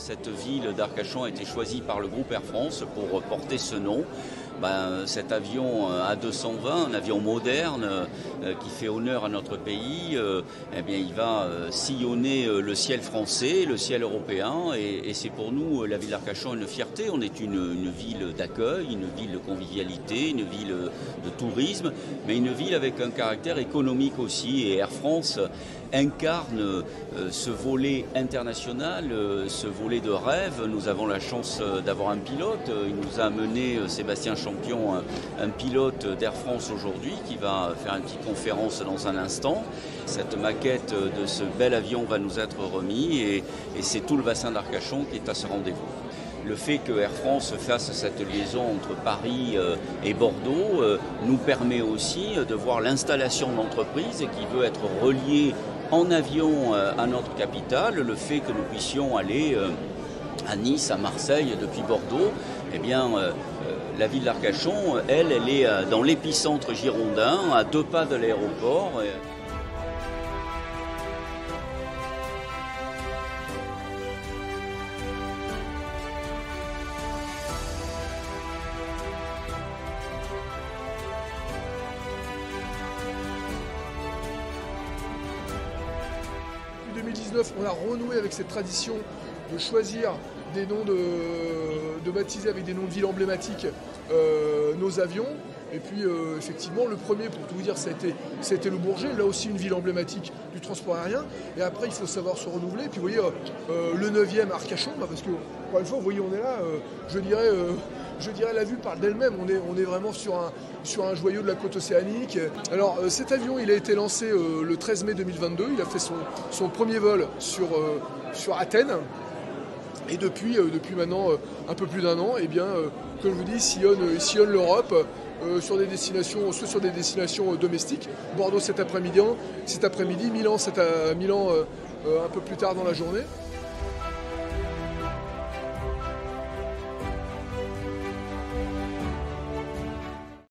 cette ville d'Arcachon a été choisie par le groupe Air France pour porter ce nom. Cet avion A220, un avion moderne qui fait honneur à notre pays, il va sillonner le ciel français, le ciel européen, et c'est pour nous, la ville d'Arcachon, une fierté. On est une ville d'accueil, une ville de convivialité, une ville de tourisme, mais une ville avec un caractère économique aussi. Et Air France incarne ce volet international, ce volet de rêve. Nous avons la chance d'avoir un pilote. Il nous a amené Sébastien Champion, un pilote d'Air France aujourd'hui, qui va faire une petite conférence dans un instant. Cette maquette de ce bel avion va nous être remis et c'est tout le bassin d'Arcachon qui est à ce rendez-vous. Le fait que Air France fasse cette liaison entre Paris et Bordeaux nous permet aussi de voir l'installation d'entreprise qui veut être reliée en avion à notre capitale. Le fait que nous puissions aller à Nice, à Marseille depuis Bordeaux, la ville d'Arcachon, elle est dans l'épicentre girondin, à 2 pas de l'aéroport. Depuis 2019, on a renoué avec cette tradition de choisir des noms de baptiser avec des noms de villes emblématiques nos avions. Et puis effectivement, le premier, pour tout vous dire, ça a été le Bourget, là aussi une ville emblématique du transport aérien. Et après, il faut savoir se renouveler. Et puis vous voyez, le 9e Arcachon, parce que, encore une fois, vous voyez, on est là, je dirais la vue parle d'elle-même. On est vraiment sur un joyau de la côte océanique. Alors cet avion, il a été lancé le 13 mai 2022. Il a fait son premier vol sur Athènes. Et depuis maintenant un peu plus d'1 an, comme je vous dis, sillonne l'Europe sur des destinations domestiques. Bordeaux cet après-midi, Milan un peu plus tard dans la journée.